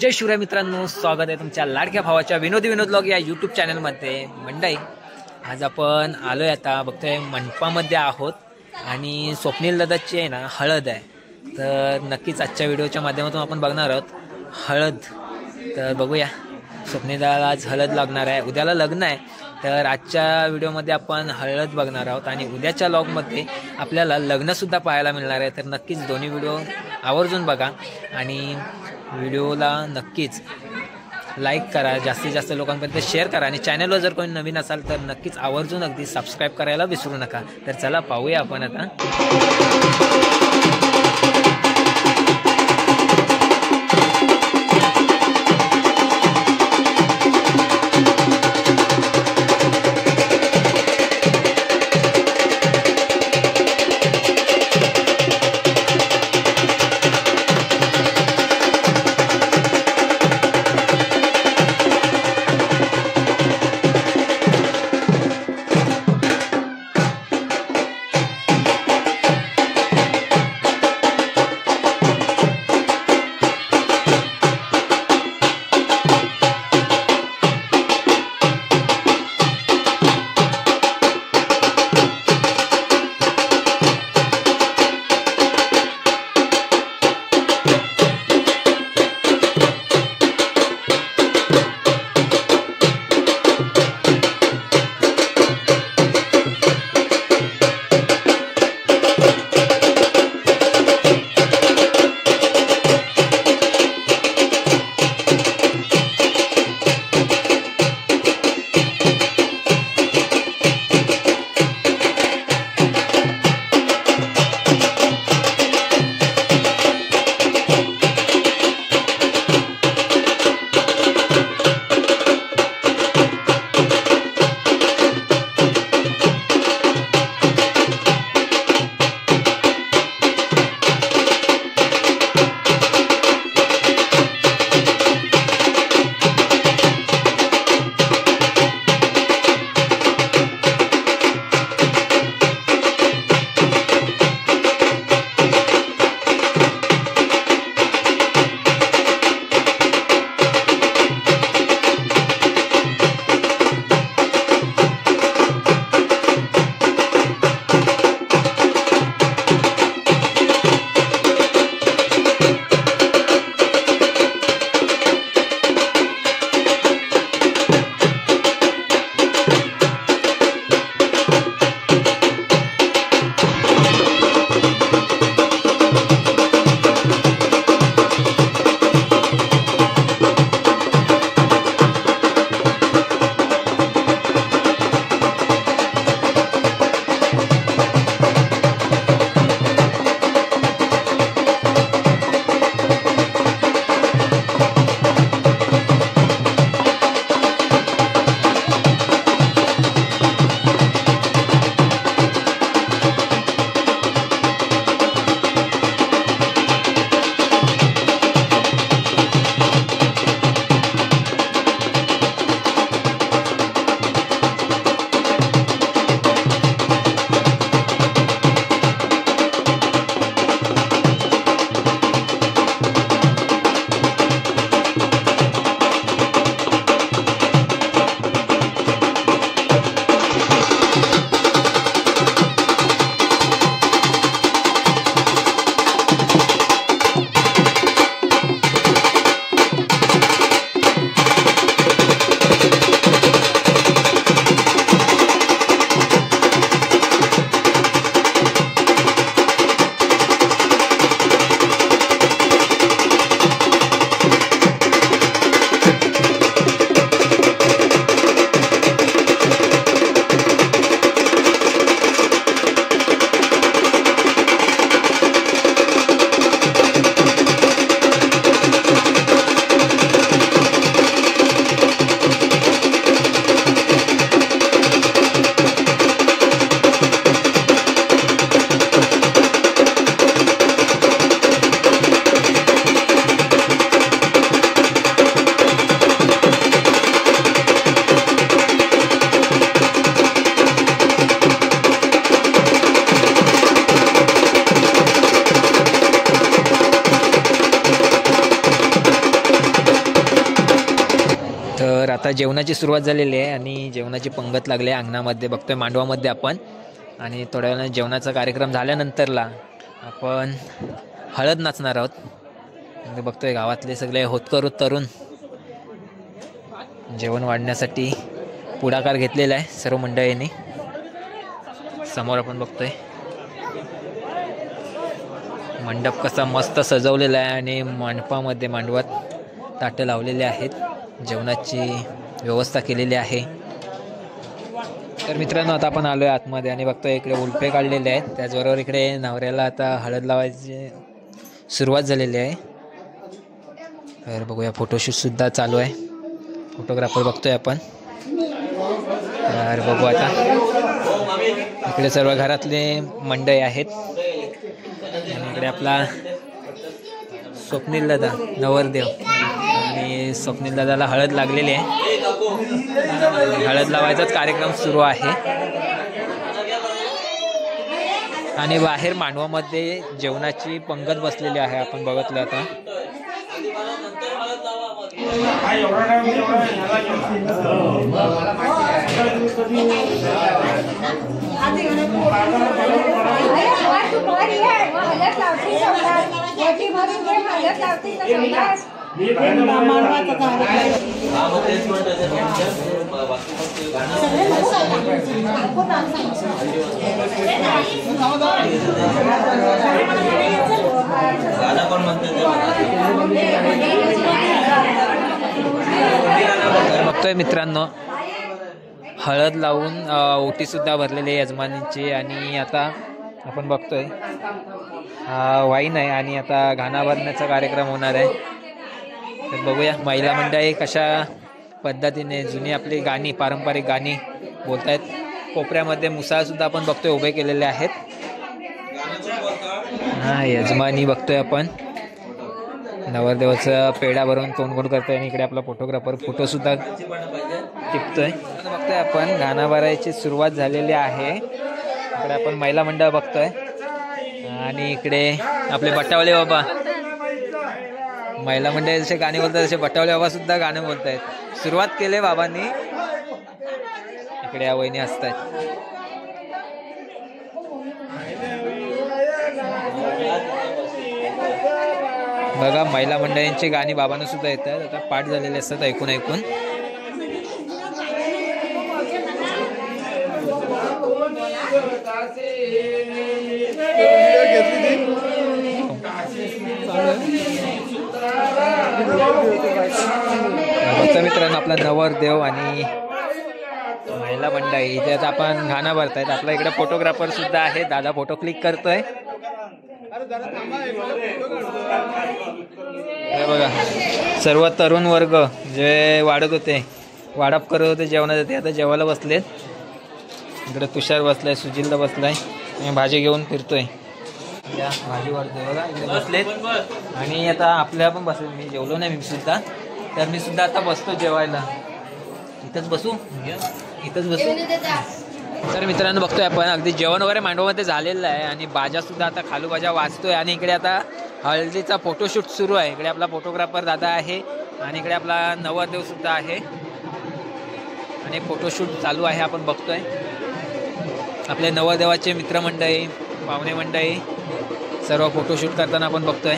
जय शिवराय मित्रांनो, स्वागत आहे तुमच्या लाडक्या भावाच्या विनोदी विनोद ब्लॉग या यूट्यूब चॅनलमध्ये। मंडळी, आज आपण आलोय, आता बघतोय मंडपामध्ये आहोत आणि स्वप्नील दादाची आहे ना हळद आहे। तर नक्कीच आजच्या व्हिडिओच्या माध्यमातून आपण बघणार आहोत हळद। तर बघूया, स्वप्नील दादाला आज हळद लागणार आहे, उद्याला लग्न आहे। तर आजच्या व्हिडिओमध्ये आपण हळद बघणार आहोत आणि उद्याच्या व्लॉगमध्ये आपल्याला लग्नसुद्धा पाहायला मिळणार आहे। तर नक्कीच दोन्ही व्हिडिओ आवर्जून बघा आणि व्हिडिओला नक्कीच लाईक करा, जास्तीत जास्त लोकांपर्यंत शेअर करा आणि चॅनलवर जर कोणी नवीन असाल तर नक्कीच आवर्जून अगदी सबस्क्राईब करायला विसरू नका। तर चला पाहूया आपण आता। आता जेवणाची सुरुवात झालेली आहे आणि जेवणाची पंगत लागली आहे अंगणामध्ये, बघतोय मांडवामध्ये आपण. आणि थोड्या वेळाने जेवणाचा कार्यक्रम झाल्यानंतरला आपण हळद नाचणार आहोत. म्हणजे बघतोय गावातले सगळे होतकरू तरुण जेवण वाढण्यासाठी पुढाकार घेतलेला आहे सर्व मंडळींनी. समोर आपण बघतोय मंडप कसा मस्त सजवलेला आहे आणि मंडपामध्ये मांडवात ताटं लावलेले आहेत, जेवणाची व्यवस्था केलेली आहे. तर मित्रांनो आता आपण आलोय आतमध्ये आणि बघतोय इकडे उल्फे काढलेले आहेत. त्याचबरोबर इकडे नवऱ्याला आता हळद लावायची सुरुवात झालेली आहे. तर बघूया फोटोशूट सुद्धा चालू आहे, फोटोग्राफर बघतोय आपण. तर बघू आता इकडे सर्व घरातले मंडळी आहेत आणि इकडे आपला स्वप्नील दादा नवरदेव आणि स्वप्नील दादाला हळद लागलेली आहे. हळद लावायचाच कार्यक्रम सुरू आहे आणि बाहेर मांडवामध्ये जेवणाची पंगत बसलेली आहे, आपण बघितलं आता. बघतोय मित्रांनो हळद लावून ओटी सुद्धा भरलेली आहे यजमानींची. आणि आता आपण बघतोय वाईन आहे आणि आता घाणा भरण्याचा कार्यक्रम होणार आहे. तर बघूया महिला मंडळी कशा पद्धतीने जुनी आपली गाणी, पारंपरिक गाणी बोलतायत. कोपऱ्यामध्ये मुसाळ सुद्धा आपण बघतोय उभे केलेले आहेत. हा यजमानी बघतोय आपण, नवरदेवाचा पेढा भरून तोंड गोड करतोय आणि इकडे आपला फोटोग्राफर फोटो सुद्धा टिपतोय. बघतोय आपण घाणा भरायची सुरुवात झालेली आहे. इकडे आपण महिला मंडळ बघतोय आणि इकडे आपले बटावले बाबा, महिला मंडळ जसे गाणे बोलतात तसे बटावले बाबा सुद्धा गाणं बोलतायत. सुरुवात केली बाबांनी. इकडे या वहिनी असतायत. बघा महिला मंडळींची गाणी बाबांना सुद्धा येतात, आता पाठ झालेले असतात ऐकून ऐकून. मित्रांनो आपला नवरदेव आणि महिला मंडळी इथे आता आपण घाणा भरतायत. आपला इकडे फोटोग्राफर सुद्धा आहे, दादा फोटो क्लिक करतोय. बघा सर्व तरुण वर्ग जे वाढत होते, वाडप करत होते जेवणाचे, ते आता जेवायला बसलेत. इकडे तुषार बसलाय, सुजिलदा बसलाय, भाजी घेऊन फिरतोय. त्या भाजी वाढतोय बघा, इकडे बसलेत. आणि आता आपल्या पण बसले, मी जेवलो नाही मी सुद्धा, तर मी सुद्धा आता बसतो जेवायला. इथंच बसू. तर मित्रांनो बघतोय आपण अगदी जेवण वगैरे मांडवामध्ये झालेलं आहे आणि बाजा सुद्धा आता खालू बाजा वाजतोय. आणि इकडे आता हळदीचा फोटोशूट सुरू आहे. इकडे आपला फोटोग्राफर दादा आहे आणि इकडे आपला नवरदेव सुद्धा आहे आणि फोटोशूट चालू आहे, आपण बघतोय. आपले नवरदेवाचे मित्रमंडळी, पाहुणे मंडळी सर्व फोटोशूट करताना आपण बघतोय.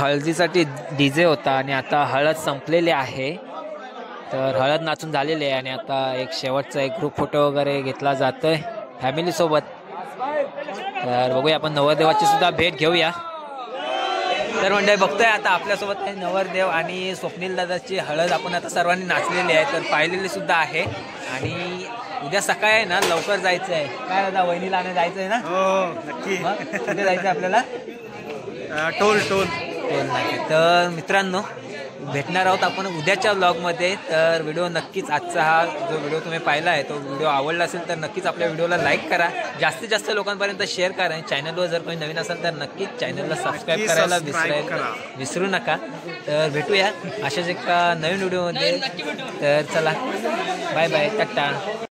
हळदीसाठी डीजे होता आणि आता हळद संपलेली आहे. तर हळद नाचून झालेली आहे आणि आता एक शेवटचा एक ग्रुप फोटो वगैरे घेतला जातोय फॅमिली सोबत. तर बघूया आपण नवरदेवाची सुद्धा भेट घेऊया. तर मंडळी बघतोय आता आपल्यासोबत आहे नवरदेव आणि स्वप्नील दादाची हळद आपण आता सर्वांनी नाचलेली आहे. तर पाहिलेली सुद्धा आहे आणि उद्या सकाळी आहे ना लवकर जायचं आहे. काय दादा वहिनीला आणायला जायचं आहे ना? हो नक्की. कुठे जायचं आपल्याला? टोल नाही. तर मित्रांनो भेटणार आहोत आपण उद्याच्या व्लॉगमध्ये. तर व्हिडिओ नक्कीच आजचा हा जो व्हिडिओ तुम्ही पाहिला आहे तो व्हिडिओ आवडला असेल तर नक्कीच आपल्या व्हिडिओला लाईक करा, जास्तीत जास्त लोकांपर्यंत शेअर करा आणि चॅनलवर जर कोणी नवीन असेल तर नक्कीच चॅनलला सबस्क्राईब करायला विसरू नका. तर भेटूया अशाच एका नवीन व्हिडिओमध्ये. तर चला बाय बाय, टाटा.